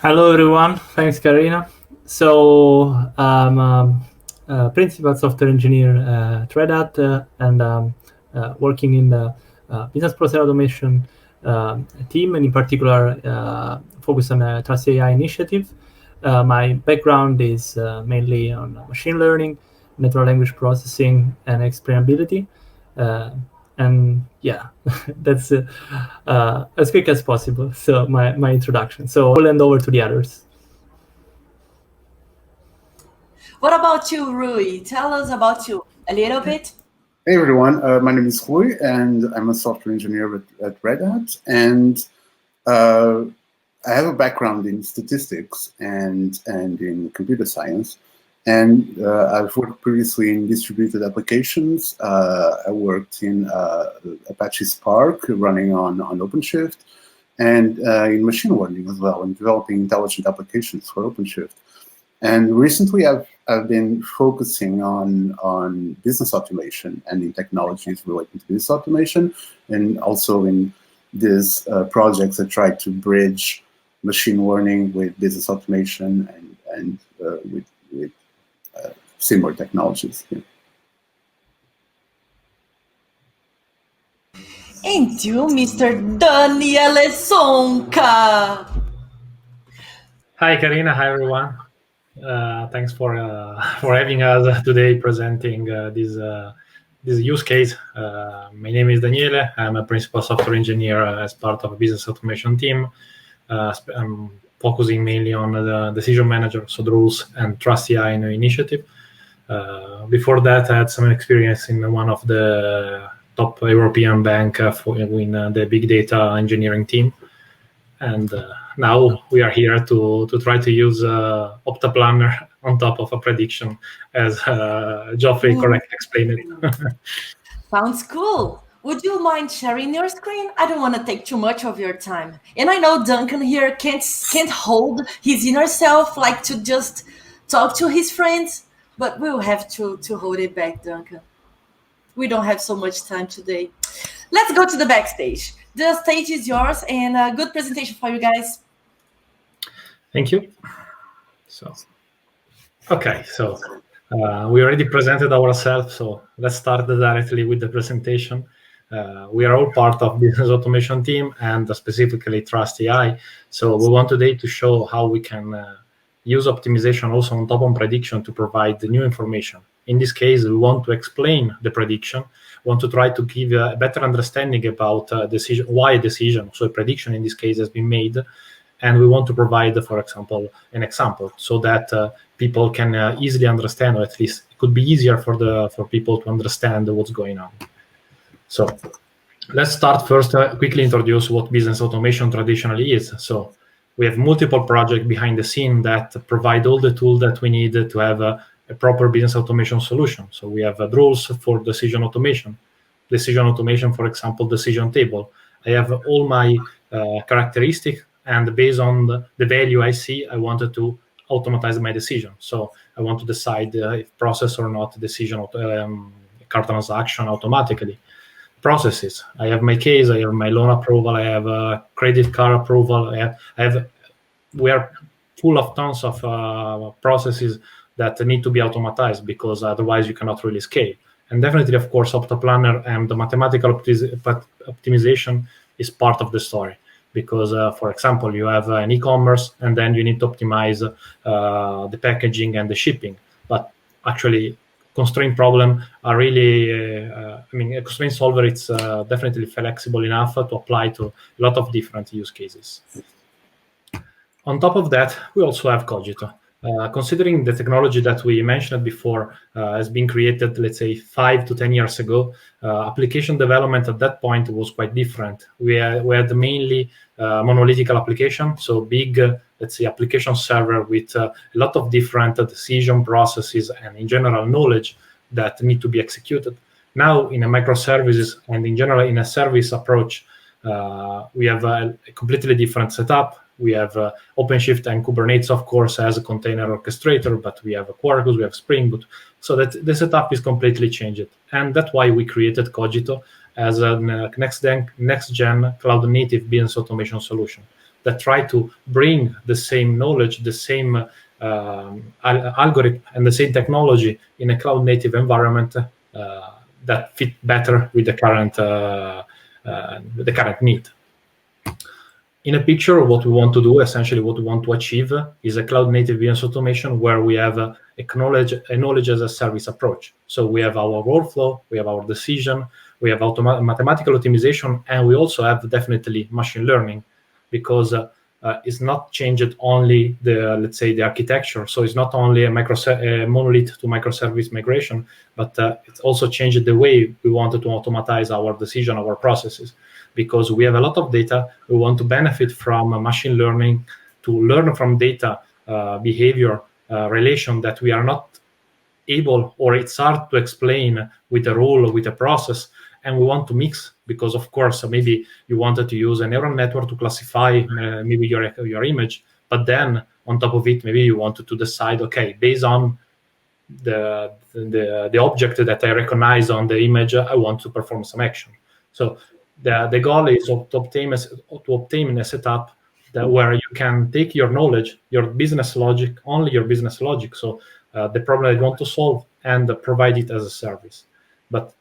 Hello, everyone. Thanks, Karina. So, I'm a principal software engineer at Red Hat and working in the business process automation team, and in particular, focus on a Trust AI initiative. My background is mainly on machine learning, natural language processing, and explainability. And yeah, that's as quick as possible. So my introduction. So I'll hand over to the others. What about you, Rui? Tell us about you a little bit. Hey everyone, my name is Rui, and I'm a software engineer at Red Hat, and I have a background in statistics and in computer science, and I've worked previously in distributed applications. I worked in Apache Spark running on OpenShift, and in machine learning as well, and developing intelligent applications for OpenShift. And recently, I've been focusing on business automation and in technologies related to business automation, and also in these projects that try to bridge machine learning with business automation and with similar technologies. Yeah. And you, Mr. Daniele Sonka. Hi, Karina. Hi, everyone. Thanks for having us today presenting this use case. My name is Daniele. I'm a principal software engineer as part of a business automation team. I'm focusing mainly on the decision manager, so the rules and Trust AI initiative. Before that, I had some experience in one of the top European bank in the big data engineering team. And now we are here to try to use Optaplanner on top of a prediction, as Geoffrey correctly explained it. Sounds cool. Would you mind sharing your screen? I don't want to take too much of your time. And I know Duncan here can't hold his inner self, like to just talk to his friends, but we'll have to hold it back, Duncan. We don't have so much time today. Let's go to the backstage. The stage is yours, and a good presentation for you guys. Thank you. So we already presented ourselves, so let's start directly with the presentation. We are all part of business automation team and specifically Trust AI. So we want today to show how we can use optimization also on top of prediction to provide the new information. In this case, we want to explain the prediction, want to try to give a better understanding about why a decision, so a prediction in this case, has been made. And we want to provide, for example, an example so that people can easily understand, or at least it could be easier for people to understand what's going on. So let's start first, quickly introduce what business automation traditionally is. So we have multiple projects behind the scene that provide all the tools that we need to have a proper business automation solution. So we have rules for decision automation, for example, decision table. I have all my characteristics, and based on the value I see, I wanted to automatize my decision. So I want to decide if process or not decision card transaction automatically. Processes. I have my case, I have my loan approval, I have a credit card approval. We are full of tons of processes that need to be automatized, because otherwise you cannot really scale. And definitely, of course, Optaplanner and the mathematical optimization is part of the story. Because, for example, you have an e-commerce, and then you need to optimize the packaging and the shipping. But actually, constraint problem are really, a constraint solver, it's definitely flexible enough to apply to a lot of different use cases. On top of that, we also have Cogito. Considering the technology that we mentioned before has been created, let's say, 5 to 10 years ago, application development at that point was quite different. We had mainly monolithic application, so big, let's say, application server with a lot of different decision processes and, in general, knowledge that need to be executed. Now, in a microservices and, in general, in a service approach, we have a completely different setup. We have OpenShift and Kubernetes, of course, as a container orchestrator, but we have Quarkus, we have Spring Boot. So that the setup is completely changed. And that's why we created Cogito as a next-gen cloud-native business automation solution. that try to bring the same knowledge, the same algorithm, and the same technology in a cloud-native environment that fit better with the current need. In a picture, what we want to do, essentially what we want to achieve, is a cloud-native business automation where we have a knowledge as a service approach. So we have our workflow, we have our decision, we have mathematical optimization, and we also have definitely machine learning, because it's not changed only the, let's say, the architecture. So it's not only a monolith to microservice migration, but it's also changed the way we wanted to automatize our decision, our processes. Because we have a lot of data, we want to benefit from machine learning to learn from data behavior relation that we are not able, or it's hard to explain with a rule, with a process, and we want to mix, because of course maybe you wanted to use a neural network to classify maybe your image, but then on top of it maybe you wanted to decide, okay, based on the object that I recognize on the image, I want to perform some action. So the goal is to obtain a setup where you can take your knowledge, your business logic, only your business logic, so the problem I want to solve, and provide it as a service. But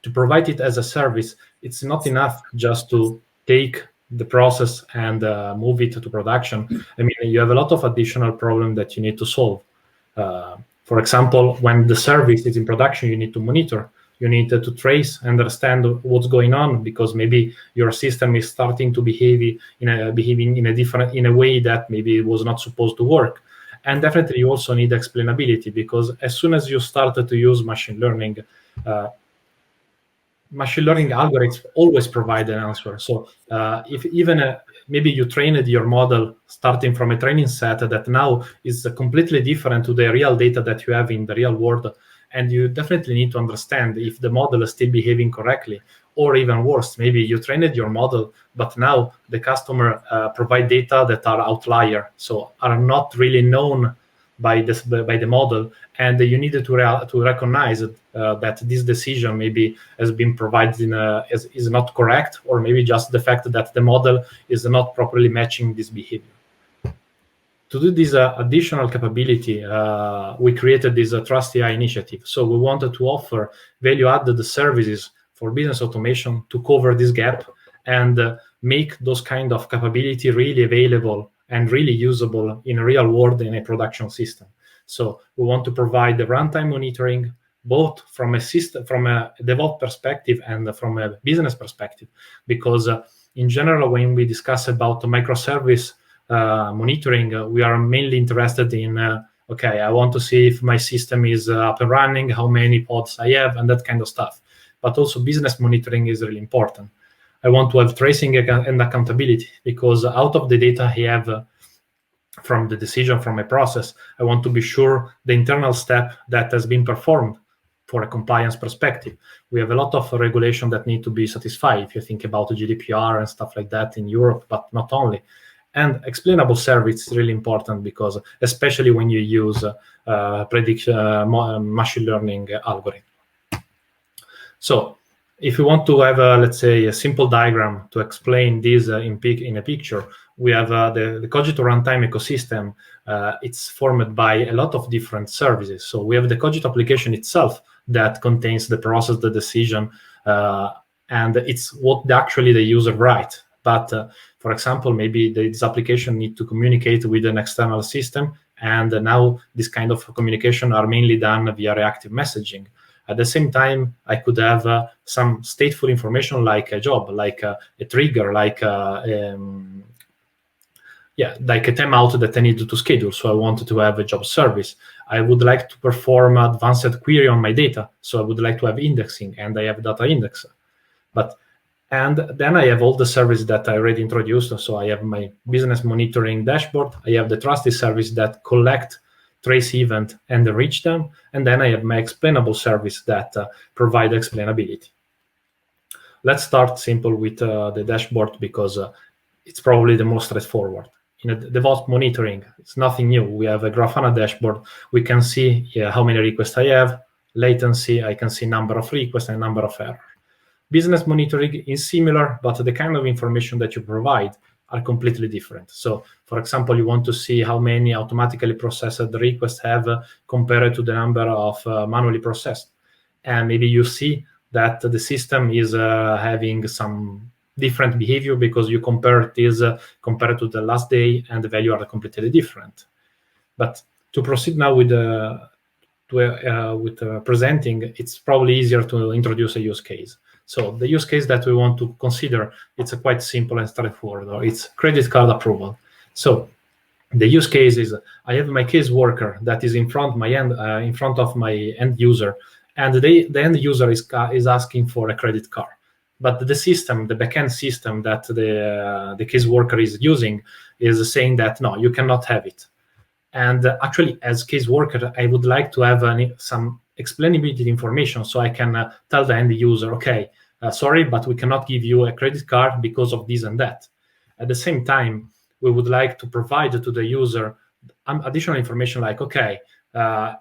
to provide it as a service, it's not enough just to take the process and move it to production. I mean, you have a lot of additional problems that you need to solve. For example, when the service is in production, you need to monitor. You need to trace, understand what's going on, because maybe your system is starting to behaving in a way that maybe it was not supposed to work. And definitely you also need explainability, because as soon as you started to use machine learning algorithms always provide an answer. So if even maybe you trained your model starting from a training set that now is completely different to the real data that you have in the real world, and you definitely need to understand if the model is still behaving correctly, or even worse, maybe you trained your model, but now the customer provide data that are outlier, so are not really known by the model, and you needed to recognize that this decision maybe has been provided is not correct, or maybe just the fact that the model is not properly matching this behavior. To do this additional capability, we created this Trust AI initiative. So we wanted to offer value-added services for business automation to cover this gap and make those kind of capability really available and really usable in a real world in a production system. So we want to provide the runtime monitoring, both from a DevOps perspective and from a business perspective, because in general, when we discuss about the microservice monitoring, we are mainly interested in, okay, I want to see if my system is up and running, how many pods I have, and that kind of stuff. But also business monitoring is really important. I want to have tracing and accountability, because out of the data I have from the decision, from a process, I want to be sure the internal step that has been performed for a compliance perspective. We have a lot of regulation that need to be satisfied, if you think about the GDPR and stuff like that in Europe, but not only. And explainable service is really important, because especially when you use machine learning algorithm. So if you want to have, let's say, a simple diagram to explain this in a picture, we have the Cogito runtime ecosystem. It's formed by a lot of different services. So we have the Cogito application itself that contains the process, the decision, and it's what actually the user writes. But for example, maybe this application need to communicate with an external system, and now this kind of communication are mainly done via reactive messaging. At the same time, I could have some stateful information like a job, like a trigger, like a timeout that I need to schedule. So I wanted to have a job service. I would like to perform advanced query on my data. So I would like to have indexing, and I have data indexer. And then I have all the services that I already introduced. So I have my business monitoring dashboard. I have the trusted service that collect trace event and enrich them. And then I have my explainable service that provide explainability. Let's start simple with the dashboard, because it's probably the most straightforward. In a DevOps monitoring, it's nothing new. We have a Grafana dashboard. We can see how many requests I have, latency. I can see number of requests and number of errors. Business monitoring is similar, but the kind of information that you provide are completely different. So, for example, you want to see how many automatically processed requests have compared to the number of manually processed. And maybe you see that the system is having some different behavior because you compare this compared to the last day, and the value are completely different. But to proceed now with presenting, it's probably easier to introduce a use case. So the use case that we want to consider, it's quite simple and straightforward. It's credit card approval. So the use case is I have my case worker that is in front of my end user, and the end user is asking for a credit card. But the system, the backend system that the case worker is using is saying that, no, you cannot have it. And actually, as case worker, I would like to have some explainability information so I can tell the end user, okay, sorry, but we cannot give you a credit card because of this and that. At the same time, we would like to provide to the user additional information like, okay,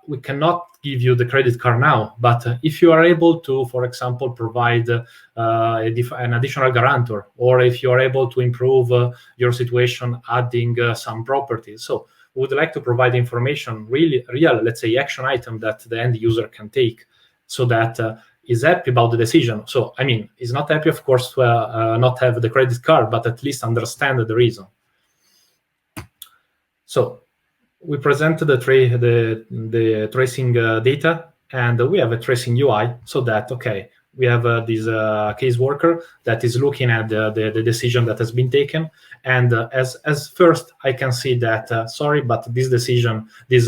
we cannot give you the credit card now, but if you are able to, for example, provide an additional guarantor, or if you are able to improve your situation adding some properties. So we would like to provide information, real, let's say, action item that the end user can take so that is happy about the decision. So, I mean, is not happy, of course, to not have the credit card, but at least understand the reason. So we presented the tracing data, and we have a tracing UI so that, okay, we have this case worker that is looking at the decision that has been taken. And as first, I can see that, sorry, but this decision, this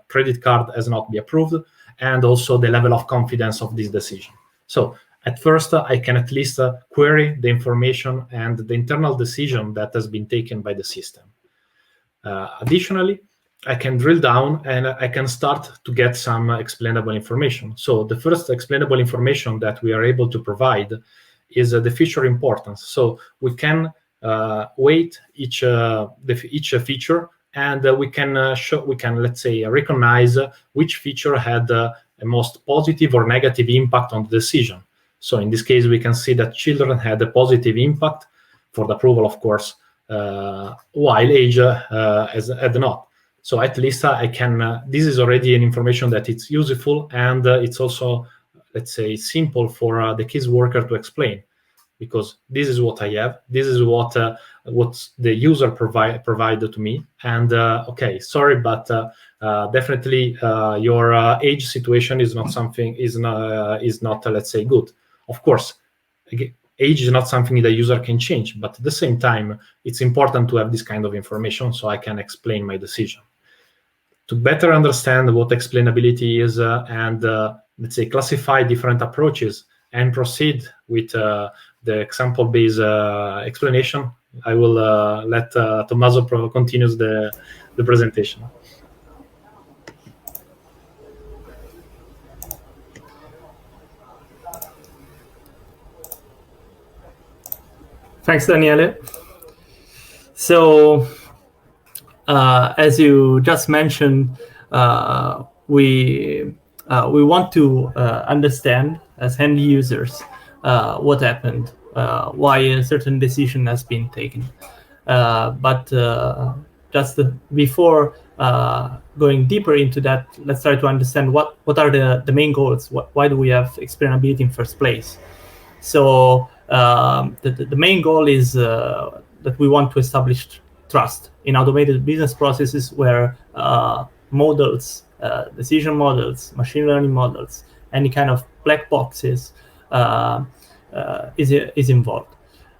credit card has not been approved, and also the level of confidence of this decision. So at first, I can at least query the information and the internal decision that has been taken by the system. Additionally, I can drill down and I can start to get some explainable information. So the first explainable information that we are able to provide is the feature importance. So we can weight each feature, and we can let's say recognize which feature had a most positive or negative impact on the decision. So in this case, we can see that children had a positive impact for the approval, of course, while age had not. So at least I can, this is already an information that it's useful, and it's also, let's say, simple for the case worker to explain, because this is what I have, this is what the user provided to me, and okay, sorry, but definitely your age situation is not something, is not let's say, good. Of course, age is not something the user can change, but at the same time, it's important to have this kind of information so I can explain my decision. To better understand what explainability is and let's say classify different approaches and proceed with the example-based explanation, I will let Tommaso continue the presentation. Thanks, Daniele. So, as you just mentioned, we want to understand as end users what happened, why a certain decision has been taken. But just before going deeper into that, let's try to understand what are the main goals. Why do we have explainability in first place? So the main goal is that we want to establish trust in automated business processes where models, decision models, machine learning models, any kind of black boxes is involved.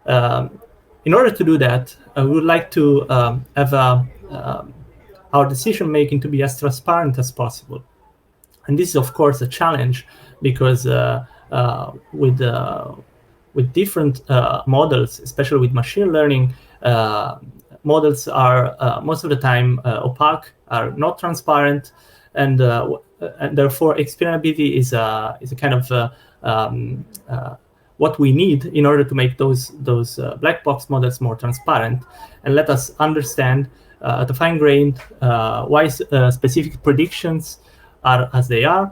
In order to do that, we would like to have our decision making to be as transparent as possible. And this is, of course, a challenge because with different models, especially with machine learning, models are most of the time opaque, are not transparent, and therefore explainability is a kind of what we need in order to make those black box models more transparent and let us understand at a fine-grained why specific predictions are as they are,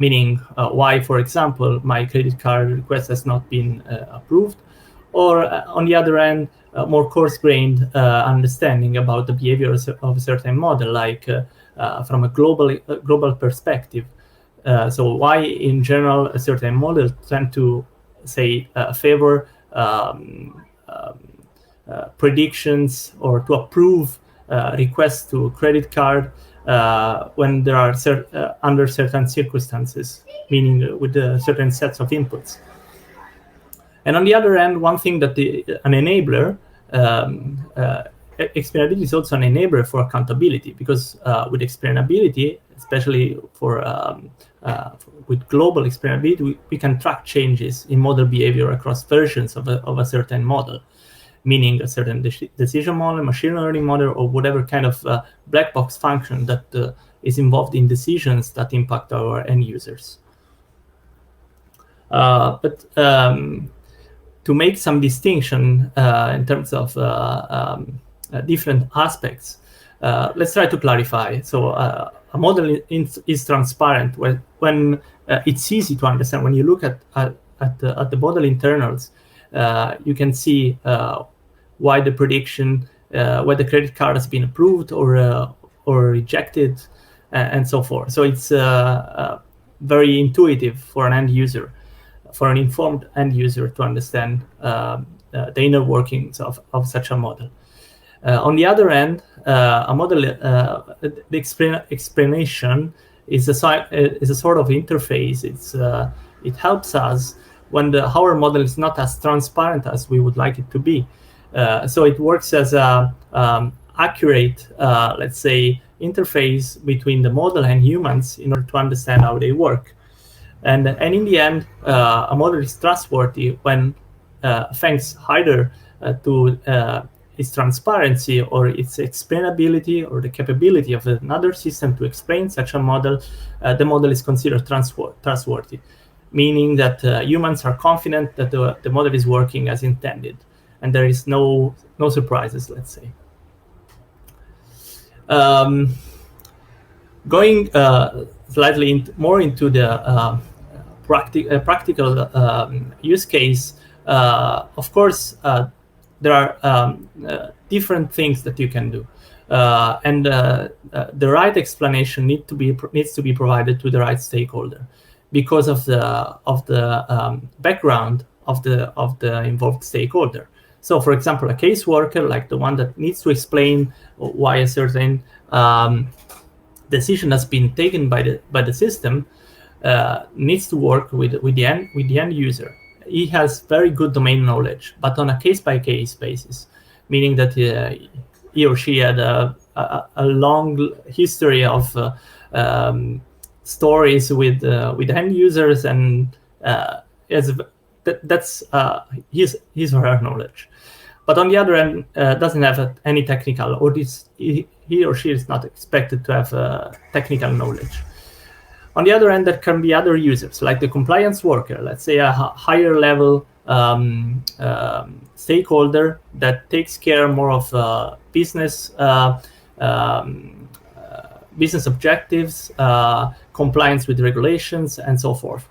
meaning why, for example, my credit card request has not been approved, or on the other end, more coarse-grained understanding about the behavior of a certain model, like from a global perspective. So why, in general, a certain model tend to, say, favor predictions or to approve requests to credit card when there are under certain circumstances, meaning with certain sets of inputs. And on the other hand, one thing that an enabler, explainability is also an enabler for accountability, because with explainability, especially with global explainability, we can track changes in model behavior across versions of a certain model, meaning a certain decision model, machine learning model, or whatever kind of black box function that is involved in decisions that impact our end users. But to make some distinction in terms of different aspects, let's try to clarify. So a model is transparent when it's easy to understand. When you look at the model internals, you can see why the prediction, whether the credit card has been approved or rejected, and so forth. So it's very intuitive for an end user, for an informed end user, to understand the inner workings of such a model. On the other end, a model, the explanation is a sort of interface. It helps us when our model is not as transparent as we would like it to be. So it works as a accurate, let's say, interface between the model and humans in order to understand how they work. And in the end, a model is trustworthy when, thanks either to its transparency or its explainability or the capability of another system to explain such a model, the model is considered trustworthy, meaning that humans are confident that the model is working as intended, and there is no surprises, let's say. Going slightly more into the practical use case, of course, there are different things that you can do, and the right explanation needs to be provided to the right stakeholder because of the background of the involved stakeholder. So, for example, a caseworker, like the one that needs to explain why a certain decision has been taken by the system, needs to work with the end user. He has very good domain knowledge, but on a case-by-case basis, meaning that he or she had a long history of stories with end users, and that's his or her knowledge. But on the other end, doesn't have any technical, or he or she is not expected to have technical knowledge. On the other end, there can be other users, like the compliance worker, let's say a higher level stakeholder that takes care more of business objectives, compliance with regulations, and so forth.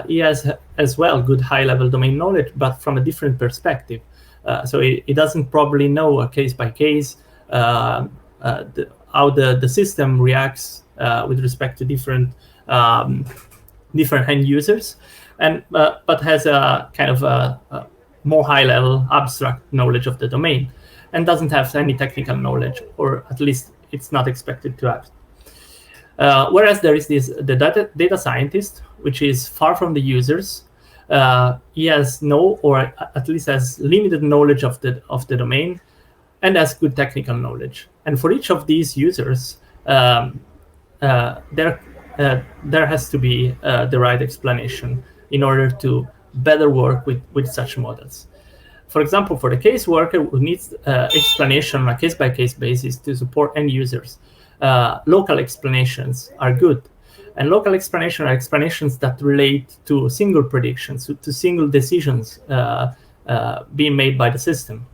He has as well good high-level domain knowledge, but from a different perspective. So he doesn't probably know case by case how the system reacts with respect to different end users, and but has a kind of a more high-level abstract knowledge of the domain, and doesn't have any technical knowledge, or at least it's not expected to have. Whereas there is the data scientist, which is far from the users. He has no, or at least has limited knowledge of the domain, and has good technical knowledge. And for each of these users, there has to be the right explanation in order to better work with such models. For example, for the caseworker who needs explanation on a case-by-case basis to support end users, local explanations are good. And local explanations are explanations that relate to single predictions, to single decisions being made by the system.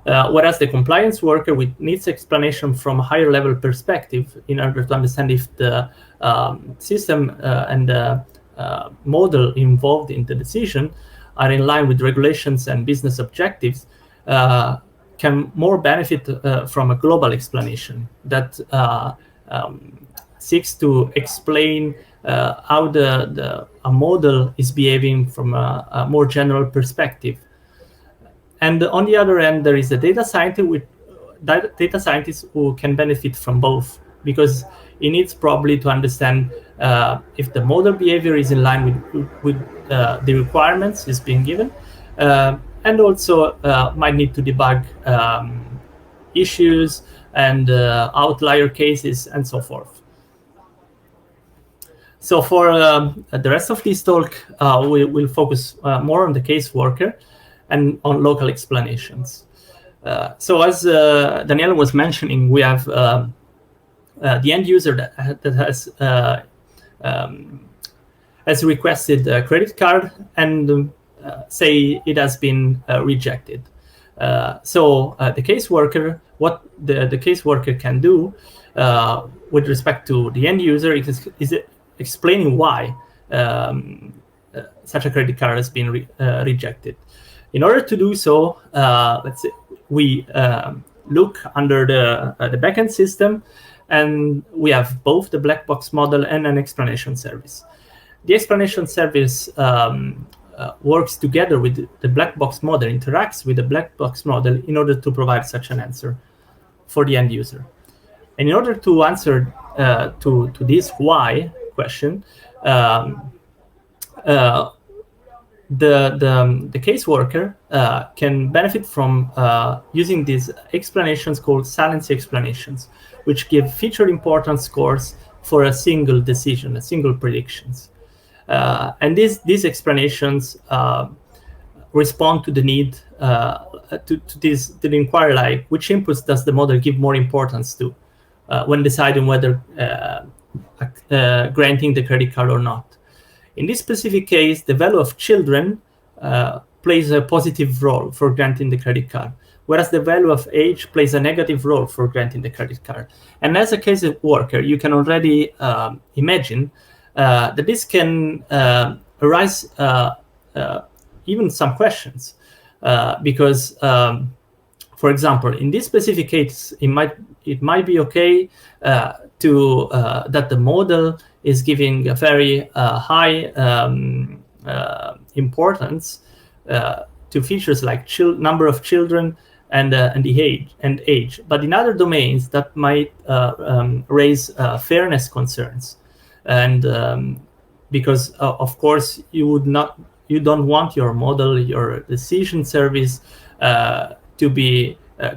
Whereas the compliance worker needs explanation from a higher level perspective in order to understand if the system and the model involved in the decision are in line with regulations and business objectives can more benefit from a global explanation that seeks to explain how a model is behaving from a more general perspective. And on the other end, there is a data scientist who can benefit from both, because he needs probably to understand if the model behavior is in line with the requirements is being given, and also might need to debug issues and outlier cases and so forth. So for the rest of this talk, we will focus more on the caseworker and on local explanations. So as Daniel was mentioning, we have the end user that has requested a credit card and say it has been rejected. So the caseworker, what the caseworker can do with respect to the end user is explaining why such a credit card has been rejected. In order to do so, let's say we look under the backend system, and we have both the black box model and an explanation service. The explanation service works together with the black box model, interacts with the black box model in order to provide such an answer for the end user. And in order to answer to this why question, the caseworker can benefit from using these explanations called saliency explanations, which give feature importance scores for a single decision, a single predictions. And these explanations respond to the need to the inquiry, like which inputs does the model give more importance to when deciding whether granting the credit card or not. In this specific case, the value of children plays a positive role for granting the credit card, whereas the value of age plays a negative role for granting the credit card. And as a case worker, you can already imagine that this can arise even some questions, because, for example, in this specific case, it might be okay to that the model is giving a very high importance to features like number of children and the age. But in other domains, that might raise fairness concerns, and because of course you don't want your model, your decision service to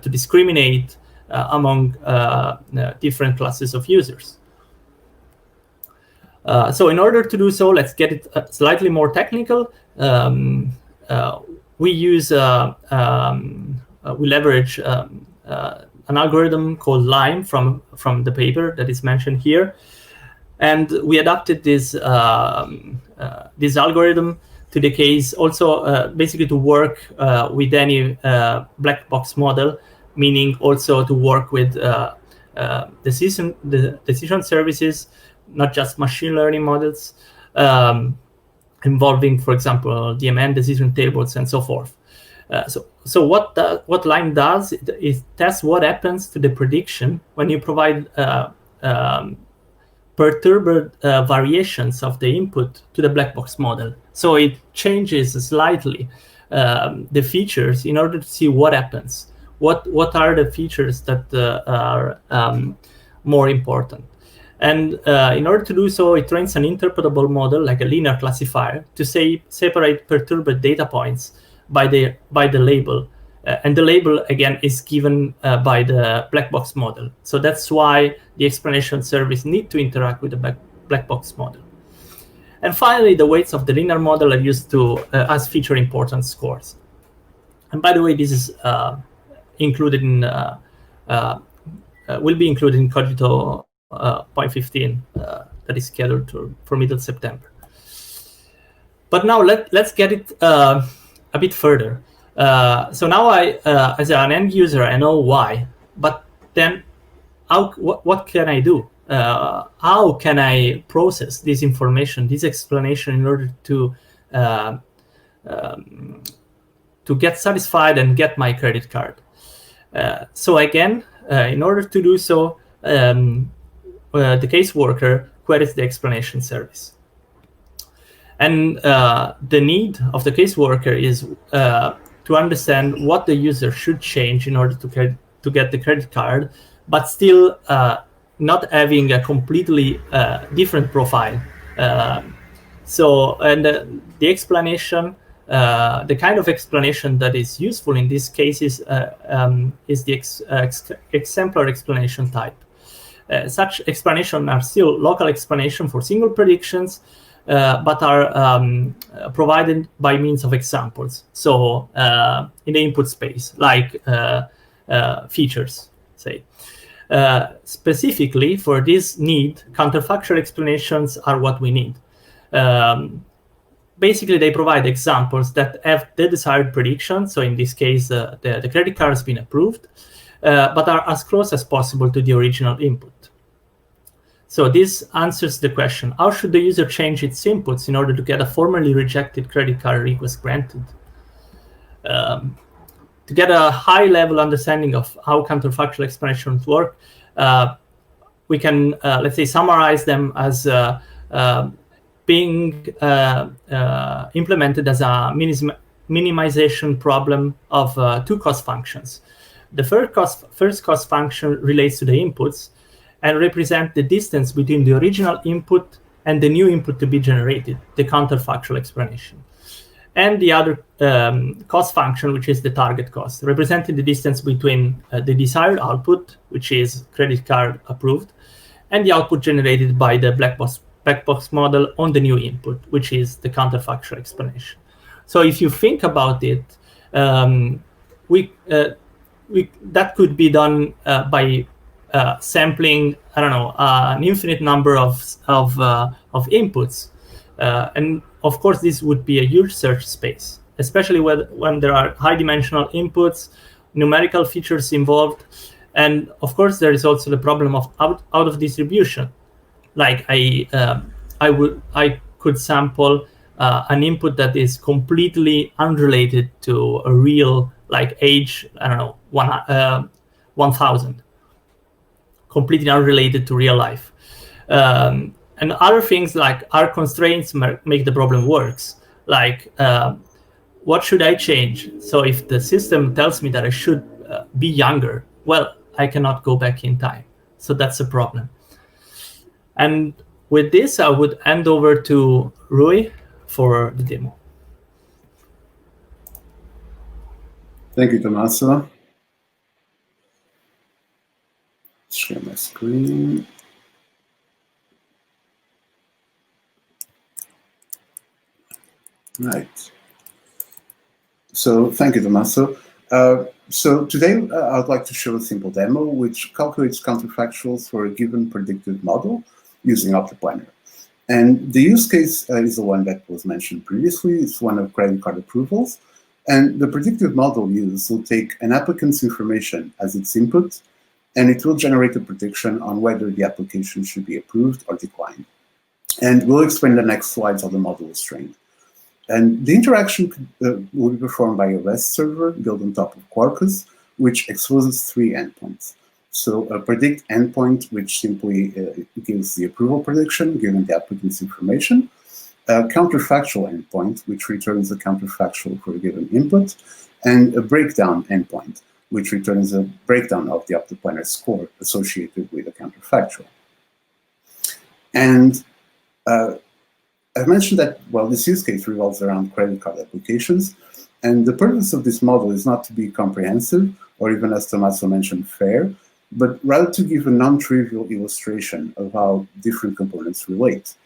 discriminate among different classes of users. So in order to do so, let's get it slightly more technical. We leverage an algorithm called LIME from the paper that is mentioned here, and we adapted this algorithm to the case also basically to work with any black box model, meaning also to work with the decision services, not just machine learning models, involving, for example, DMN decision tables and so forth. So what LIME does is test what happens to the prediction when you provide perturbed variations of the input to the black box model. So it changes slightly the features in order to see what happens. What are the features that are more important? And in order to do so, it trains an interpretable model, like a linear classifier, to separate perturbed data points by the label. And the label, again, is given by the black box model. So that's why the explanation service need to interact with the black box model. And finally, the weights of the linear model are used to as feature importance scores. And by the way, this is included in will be included in Cogito 0.15 that is scheduled for middle September. But now let's get it a bit further. So now as an end user, I know why, but then what can I do? How can I process this information, this explanation, in order to to get satisfied and get my credit card. So again, in order to do so, the caseworker queries the explanation service. And the need of the caseworker is to understand what the user should change in order to get the credit card, but still not having a completely different profile. The explanation, the kind of explanation that is useful in these cases is the exemplar explanation type. Such explanations are still local explanation for single predictions, but are provided by means of examples. So in the input space, like features, say. Specifically for this need, counterfactual explanations are what we need. Basically, they provide examples that have the desired prediction. So in this case, the credit card has been approved, but are as close as possible to the original input. So this answers the question, how should the user change its inputs in order to get a formally rejected credit card request granted? To get a high-level understanding of how counterfactual explanations work, we can, let's say, summarize them as being implemented as a minimization problem of two cost functions. The first cost function relates to the inputs and represent the distance between the original input and the new input to be generated, the counterfactual explanation. And the other cost function, which is the target cost, representing the distance between the desired output, which is credit card approved, and the output generated by the black box model on the new input, which is the counterfactual explanation. So if you think about it, that could be done by sampling, I don't know, an infinite number of inputs, and of course this would be a huge search space, especially when there are high-dimensional inputs, numerical features involved, and of course there is also the problem of out of distribution. Like I could sample an input that is completely unrelated to a real, like age, I don't know, 1000. Completely unrelated to real life. And other things like our constraints make the problem worse. Like, what should I change? So if the system tells me that I should be younger, well, I cannot go back in time. So that's a problem. And with this, I would hand over to Rui for the demo. Thank you, Tommaso. Share my screen. Right. So thank you, Tommaso. So today I'd like to show a simple demo which calculates counterfactuals for a given predicted model using OptiPlanner. And the use case is the one that was mentioned previously. It's one of credit card approvals. And the predictive model used will take an applicant's information as its input, and it will generate a prediction on whether the application should be approved or declined. And we'll explain in the next slides how the model is trained. And the interaction will be performed by a REST server built on top of Quarkus, which exposes 3 endpoints. So a predict endpoint, which simply gives the approval prediction given the applicant's information, a counterfactual endpoint, which returns a counterfactual for a given input, and a breakdown endpoint, which returns a breakdown of the OptiPlanner score associated with a counterfactual. And I've mentioned that, well, this use case revolves around credit card applications, and the purpose of this model is not to be comprehensive, or even, as Tommaso mentioned, fair, but rather to give a non-trivial illustration of how different components relate.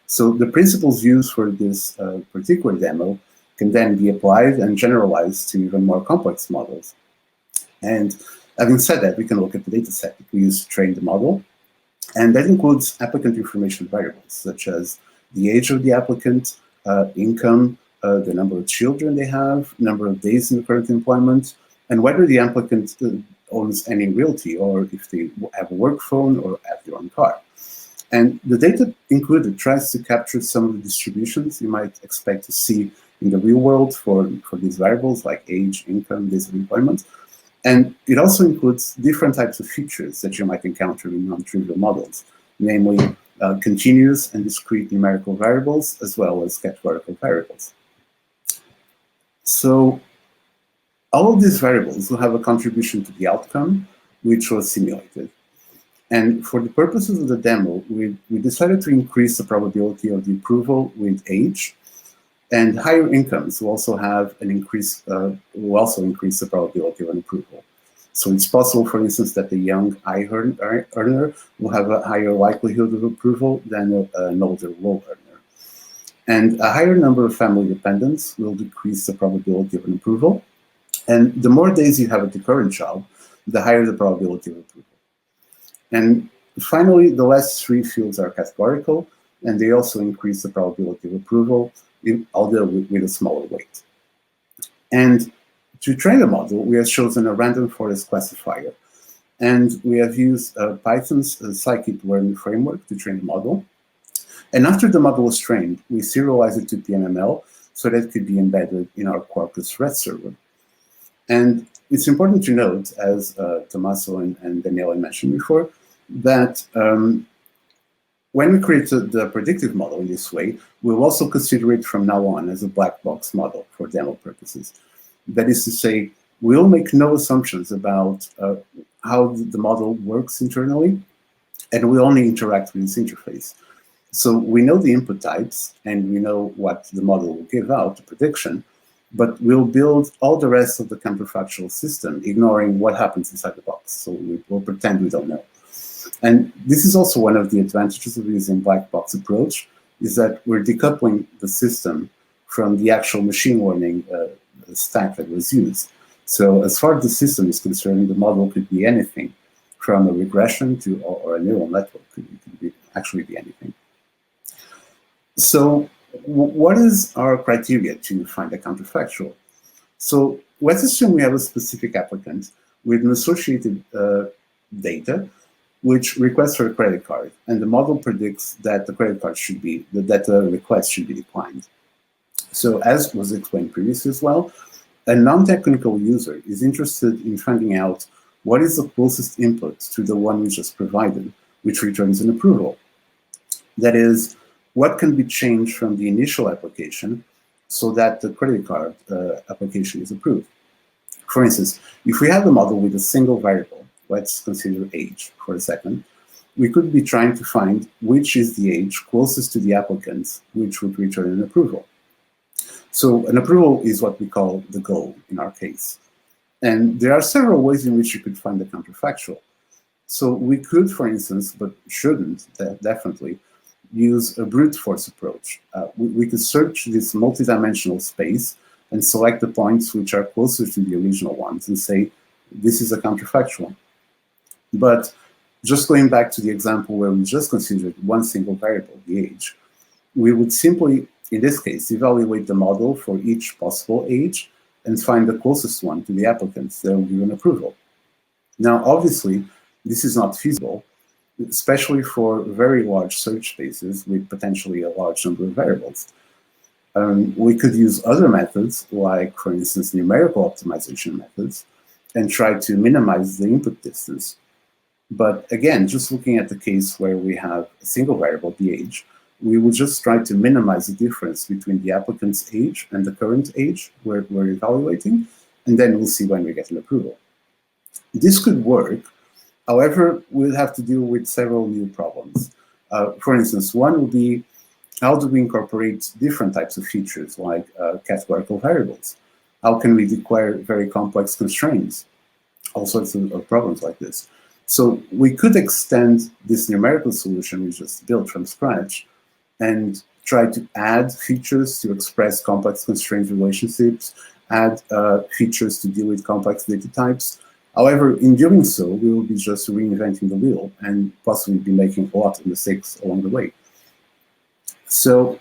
So the principles used for this particular demo can then be applied and generalized to even more complex models. And having said that, we can look at the data set that we use to train the model, and that includes applicant information variables, such as the age of the applicant, income, the number of children they have, number of days in the current employment, and whether the applicant owns any realty, or if they have a work phone or have their own car. And the data included tries to capture some of the distributions you might expect to see in the real world for these variables like age, income, days of employment. And it also includes different types of features that you might encounter in non-trivial models, namely continuous and discrete numerical variables, as well as categorical variables. So all of these variables will have a contribution to the outcome, which was simulated. And for the purposes of the demo, we decided to increase the probability of the approval with age, and higher incomes will also have an increase, will also increase the probability of an approval. So it's possible, for instance, that the young high earner will have a higher likelihood of approval than an older low earner. And a higher number of family dependents will decrease the probability of an approval. And the more days you have at the current job, the higher the probability of approval. And finally, the last three fields are categorical, and they also increase the probability of approval, although with a smaller weight. And to train the model, we have chosen a random forest classifier. And we have used Python's scikit-learn framework to train the model. And after the model was trained, we serialized it to PNML so that it could be embedded in our Quarkus REST server. And it's important to note, as Tommaso and Daniele mentioned before, that when we create the predictive model in this way, we'll also consider it from now on as a black box model for demo purposes. That is to say, we'll make no assumptions about how the model works internally, and we only interact with this interface. So we know the input types, and we know what the model will give out, the prediction, but we'll build all the rest of the counterfactual system, ignoring what happens inside the box. So we'll pretend we don't know. And this is also one of the advantages of using black box approach, is that we're decoupling the system from the actual machine learning stack that was used. So as far as the system is concerned, the model could be anything from a regression to, or a neural network, could actually be anything. So what is our criteria to find a counterfactual? So let's assume we have a specific applicant with an associated data which requests for a credit card, and the model predicts that the credit card should be, that the request should be declined. So as was explained previously as well, a non-technical user is interested in finding out what is the closest input to the one we just provided, which returns an approval. That is, what can be changed from the initial application so that the credit card application is approved. For instance, if we have a model with a single variable, let's consider age for a second, we could be trying to find which is the age closest to the applicant, which would return an approval. So an approval is what we call the goal in our case. And there are several ways in which you could find the counterfactual. So we could, for instance, but shouldn't definitely, use a brute force approach. We could search this multidimensional space and select the points which are closer to the original ones and say, this is a counterfactual. But just going back to the example where we just considered one single variable, the age, we would simply, in this case, evaluate the model for each possible age and find the closest one to the applicants that will give an approval. Now, obviously, this is not feasible, especially for very large search spaces with potentially a large number of variables. We could use other methods, like, for instance, numerical optimization methods, and try to minimize the input distance. But again, just looking at the case where we have a single variable, the age, we will just try to minimize the difference between the applicant's age and the current age we're evaluating, and then we'll see when we get an approval. This could work. However, we'll have to deal with several new problems. For instance, one would be, how do we incorporate different types of features like categorical variables? How can we declare very complex constraints? All sorts of problems like this. So we could extend this numerical solution we just built from scratch and try to add features to express complex constraint relationships, add features to deal with complex data types. However, in doing so, we will be just reinventing the wheel and possibly be making a lot of mistakes along the way. So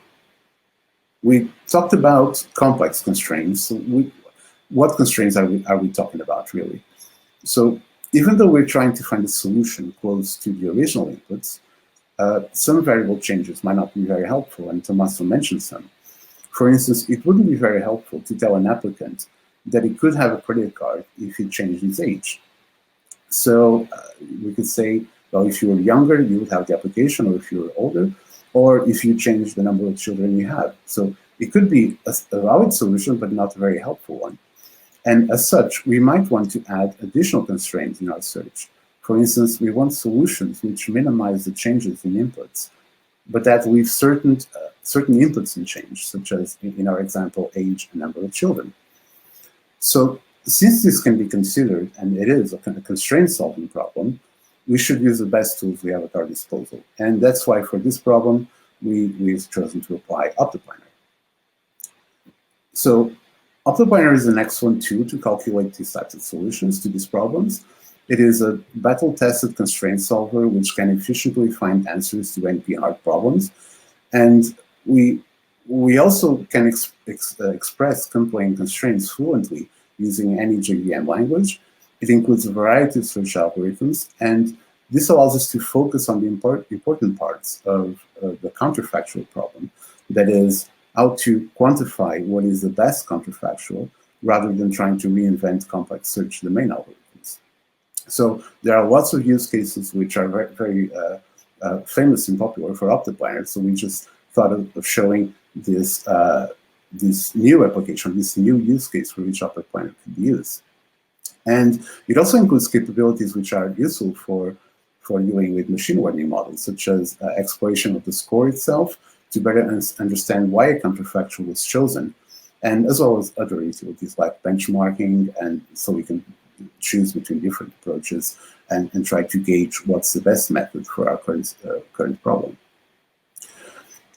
we talked about complex constraints. So what constraints are we talking about, really? So even though we're trying to find a solution close to the original inputs, some variable changes might not be very helpful, and Tommaso mentioned some. For instance, it wouldn't be very helpful to tell an applicant that he could have a credit card if he changed his age. So we could say, well, if you were younger, you would have the application, or if you were older, or if you change the number of children you have. So it could be a valid solution, but not a very helpful one. And as such, we might want to add additional constraints in our search. For instance, we want solutions which minimize the changes in inputs, but that leave certain inputs unchanged, such as, in our example, age and number of children. So since this can be considered, and it is a constraint-solving problem, we should use the best tools we have at our disposal. And that's why for this problem, we've chosen to apply Optipoiner. So Optipoiner is an excellent tool to calculate these types of solutions to these problems. It is a battle-tested constraint solver which can efficiently find answers to NP-hard problems. And we also can express complaint constraints fluently using any JVM language. It includes a variety of search algorithms, and this allows us to focus on the important parts of the counterfactual problem. That is, how to quantify what is the best counterfactual rather than trying to reinvent complex search domain algorithms. So there are lots of use cases which are very famous and popular for Optipoiner. So we just thought of showing this new application, this new use case for which Optipoiner could be used. And it also includes capabilities which are useful for dealing with machine learning models, such as exploration of the score itself to better understand why a counterfactual was chosen, and as well as other utilities like benchmarking, and so we can choose between different approaches and try to gauge what's the best method for our current problem.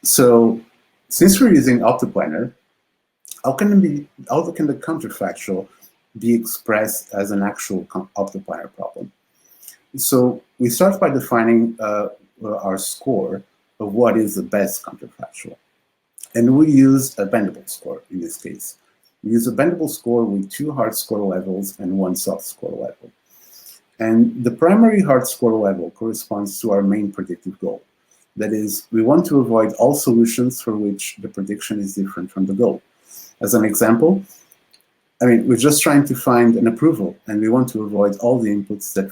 So since we're using Optipoiner, how can the counterfactual be expressed as an actual Optipoiner problem? So we start by defining our score of what is the best counterfactual. And we use a bendable score in this case. We use a bendable score with 2 hard score levels and 1 soft score level. And the primary hard score level corresponds to our main predictive goal. That is, we want to avoid all solutions for which the prediction is different from the goal. As an example, we're just trying to find an approval, and we want to avoid all the inputs that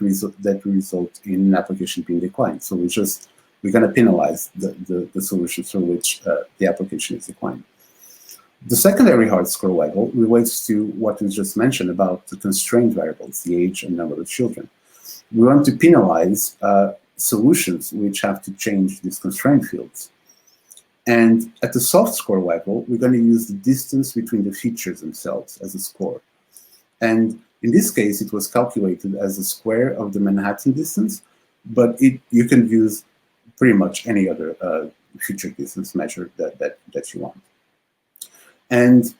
result in an application being declined. So we're going to penalize the solutions for which the application is declined. The secondary hard score level relates to what we just mentioned about the constraint variables, the age and number of children. We want to penalize solutions which have to change these constraint fields. And at the soft score level, we're going to use the distance between the features themselves as a score. And in this case, it was calculated as the square of the Manhattan distance, but you can use pretty much any other feature distance measure that you want. And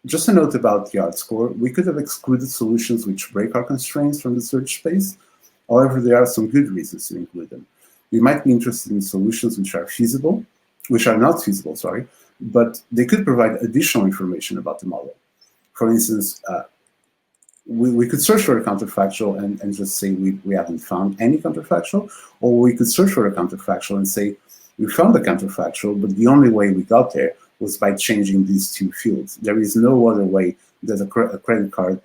just a note about the hard score, we could have excluded solutions which break our constraints from the search space. However, there are some good reasons to include them. We might be interested in solutions which are not feasible, but they could provide additional information about the model. For instance, we could search for a counterfactual and just say we haven't found any counterfactual, or we could search for a counterfactual and say we found a counterfactual, but the only way we got there was by changing these 2 fields. There is no other way that a credit card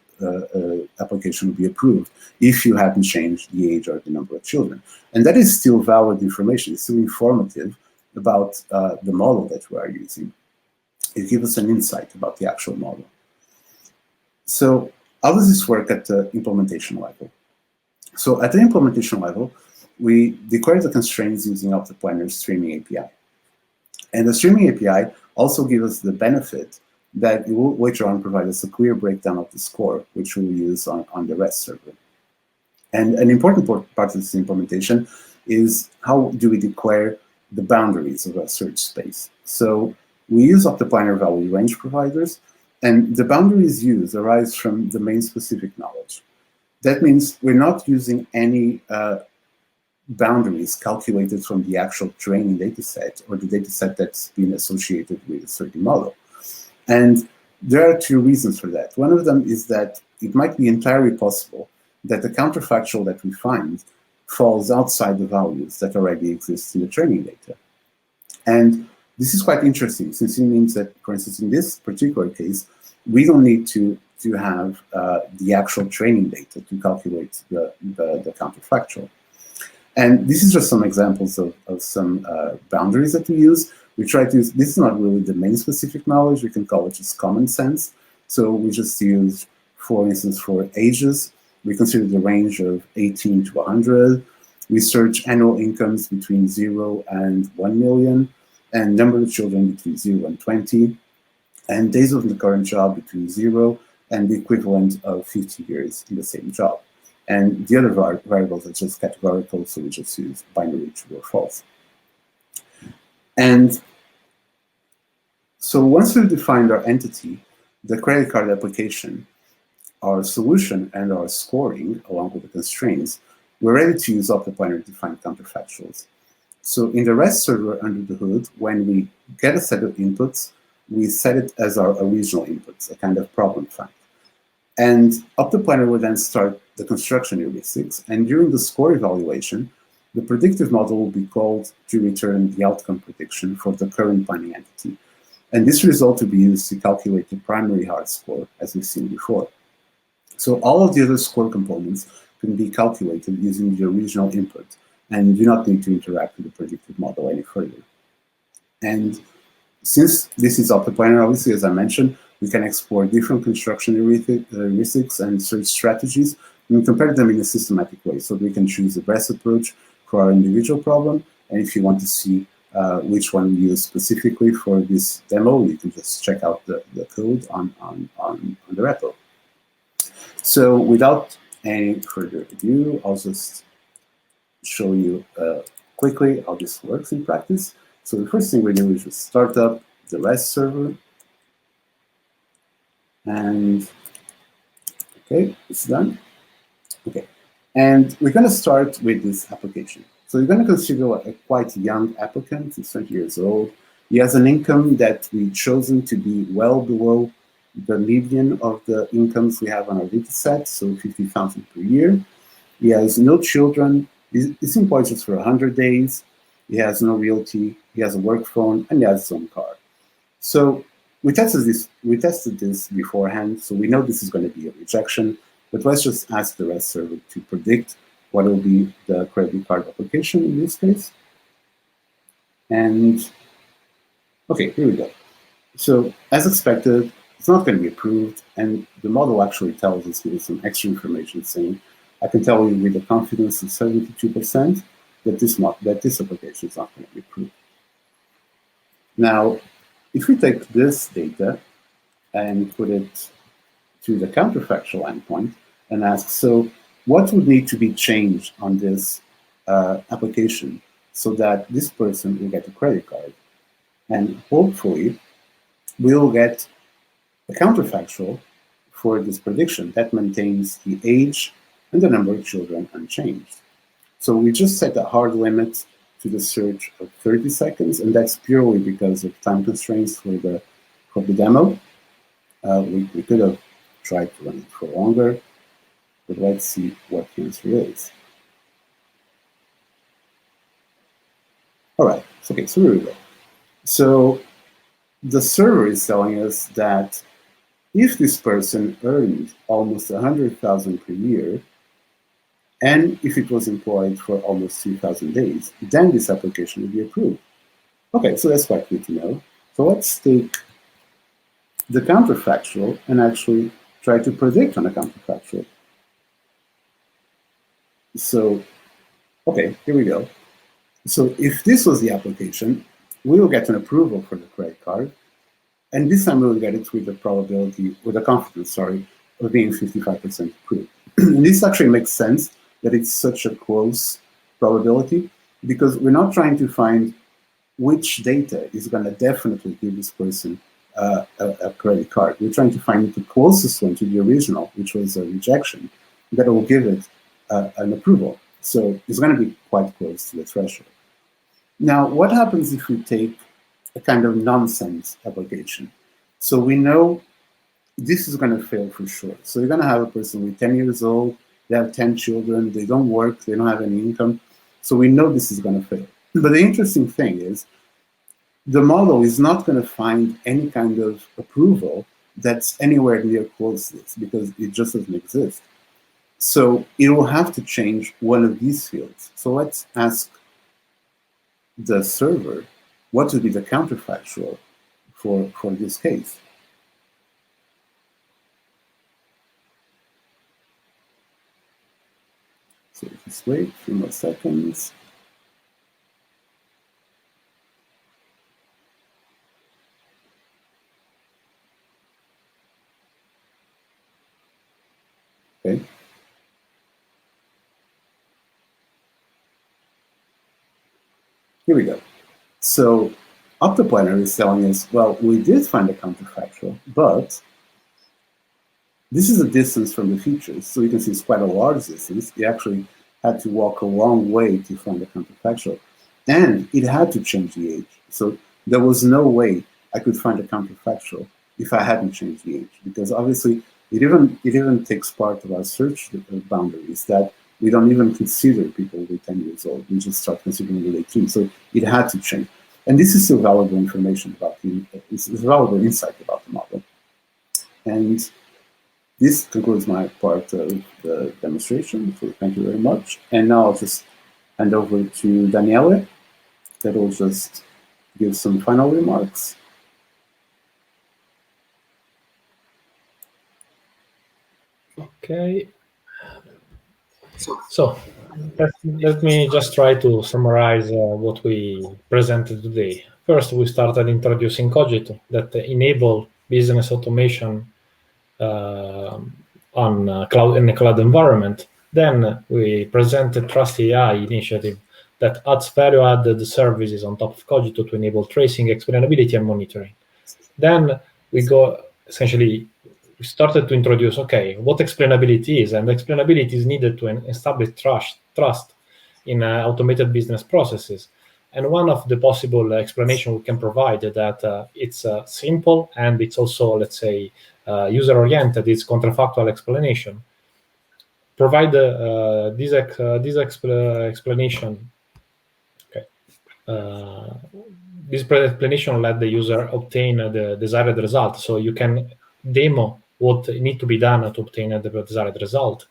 application would be approved if you hadn't changed the age or the number of children. And that is still valid information. It's still informative about the model that we are using. It gives us an insight about the actual model. So how does this work at the implementation level? So at the implementation level, we declare the constraints using Optipoiner's streaming API. And the streaming API also gives us the benefit that it will later on provide us a clear breakdown of the score, which we'll use on the REST server. And an important part of this implementation is how do we declare the boundaries of our search space. So we use Optipoiner value range providers, and the boundaries used arise from domain-specific knowledge. That means we're not using any boundaries calculated from the actual training dataset or the dataset that's been associated with a certain model. And there are 2 reasons for that. One of them is that it might be entirely possible that the counterfactual that we find falls outside the values that already exist in the training data. And this is quite interesting, since it means that, for instance, in this particular case, we don't need to have the actual training data to calculate the counterfactual. And this is just some examples of some boundaries that we use. We try to use, this is not really domain-specific knowledge, we can call it just common sense. So we just use, for instance, for ages, we consider the range of 18 to 100. We search annual incomes between 0 and 1 million, and number of children between 0 and 20, and days of the current job between 0 and the equivalent of 50 years in the same job. And the other variables are just categorical, so we just use binary true or false. And so once we've defined our entity, the credit card application, our solution, and our scoring, along with the constraints, we're ready to use Optoplanner to find counterfactuals. So in the REST server under the hood, when we get a set of inputs, we set it as our original inputs, a kind of problem fact. And Optoplanner will then start the construction heuristics, and during the score evaluation, the predictive model will be called to return the outcome prediction for the current planning entity. And this result will be used to calculate the primary hard score, as we've seen before. So all of the other score components can be calculated using the original input, and you do not need to interact with the predictive model any further. And since this is Optoplanner, obviously, as I mentioned, we can explore different construction heuristics and search strategies and compare them in a systematic way. So we can choose the best approach for our individual problem. And if you want to see which one we use specifically for this demo, you can just check out the code on the repo. So without any further ado, I'll just show you quickly how this works in practice. So the first thing we do is just start up the REST server. And okay, it's done. Okay, and we're going to start with this application. So you're going to consider a quite young applicant. He's 20 years old. He has an income that we've chosen to be well below the median of the incomes we have on our data set, so 50,000 per year. He has no children. He's employed just for 100 days. He has no realty. He has a work phone, and he has his own car. So we tested this beforehand, so we know this is going to be a rejection, but let's just ask the REST server to predict what will be the credit card application in this case. And okay, here we go. So as expected, it's not going to be approved, and the model actually tells us with some extra information saying, I can tell you with a confidence of 72% that this application is not going to be approved. Now, if we take this data and put it to the counterfactual endpoint and ask, so what would need to be changed on this application so that this person will get a credit card? And hopefully, we'll get a counterfactual for this prediction that maintains the age and the number of children unchanged. So we just set a hard limit to the search of 30 seconds, and that's purely because of time constraints for the demo. We could have tried to run it for longer, but let's see what the answer is. All right, okay, so here we go. So the server is telling us that if this person earned almost 100,000 per year, and if it was employed for almost 2,000 days, then this application will be approved. Okay, so that's quite good to know. So let's take the counterfactual and actually try to predict on a counterfactual. So, okay, here we go. So if this was the application, we will get an approval for the credit card, and this time we will get it with a confidence, of being 55% approved. And this actually makes sense that it's such a close probability, because we're not trying to find which data is going to definitely give this person a credit card. We're trying to find the closest one to the original, which was a rejection, that will give it an approval. So it's going to be quite close to the threshold. Now, what happens if we take a kind of nonsense application? So we know this is going to fail for sure. So you're going to have a person with 10 years old, they have 10 children, they don't work, they don't have any income. So we know this is going to fail. But the interesting thing is, the model is not going to find any kind of approval that's anywhere near close to this, because it just doesn't exist. So it will have to change one of these fields. So let's ask the server what would be the counterfactual for this case. So just wait a few more seconds. Okay. Here we go. So Optoplanner is telling us, well, we did find a counterfactual, but this is a distance from the features. So you can see it's quite a large distance. You actually had to walk a long way to find a counterfactual. And it had to change the age. So there was no way I could find a counterfactual if I hadn't changed the age, because obviously it even takes part of our search boundaries that we don't even consider people with 10 years old. We just start considering the 18. So it had to change. And this is still valuable information about it's valuable insight about the model. And this concludes my part of the demonstration. So thank you very much. And now I'll just hand over to Daniele, that will just give some final remarks. Okay. So let me just try to summarize what we presented today. First, we started introducing Cogito that enable business automation on cloud in a cloud environment. Then we presented Trust AI initiative that adds value-added services on top of Cogito to enable tracing, explainability, and monitoring. Then we we started to introduce, okay, what explainability is, and explainability is needed to establish trust in automated business processes. And one of the possible explanation we can provide is that it's simple and it's also, let's say, user-oriented. It's counterfactual explanation. Provide this explanation. Okay. This explanation let the user obtain the desired result. So you can demo what need to be done to obtain the desired result.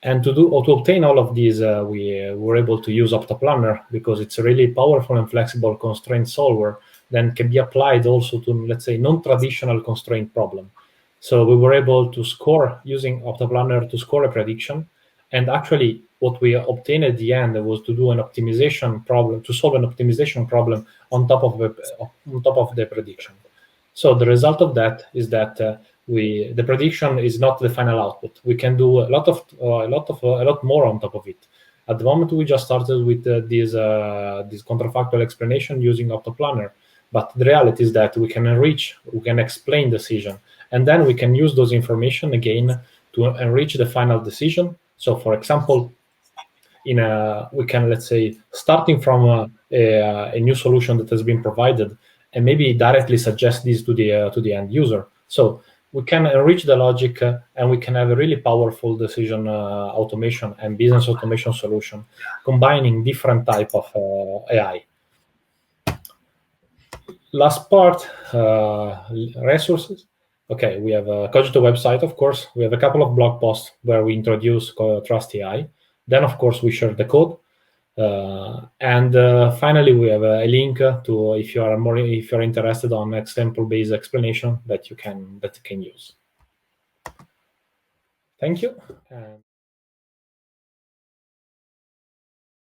And to obtain all of these, we were able to use Optoplanner because it's a really powerful and flexible constraint solver that can be applied also to, let's say, non-traditional constraint problem. So we were able to score using Optoplanner to score a prediction. And actually, what we obtained at the end was to do an optimization problem, to solve an optimization problem on top of the prediction. So the result of that is that the prediction is not the final output. We can do a lot more on top of it. At the moment, we just started with this counterfactual explanation using Optoplanner, but the reality is that we can enrich, we can explain decision, and then we can use those information again to enrich the final decision. So, for example, we can, let's say, starting from a new solution that has been provided, and maybe directly suggest this to the end user. So we can enrich the logic and we can have a really powerful decision automation and business automation solution, combining different type of AI. Last part, resources. Okay, we have a Cogito website, of course. We have a couple of blog posts where we introduce Trust AI. Then, of course, we share the code. And finally, we have a link to if you're interested on example-based explanation that you can use. Thank you.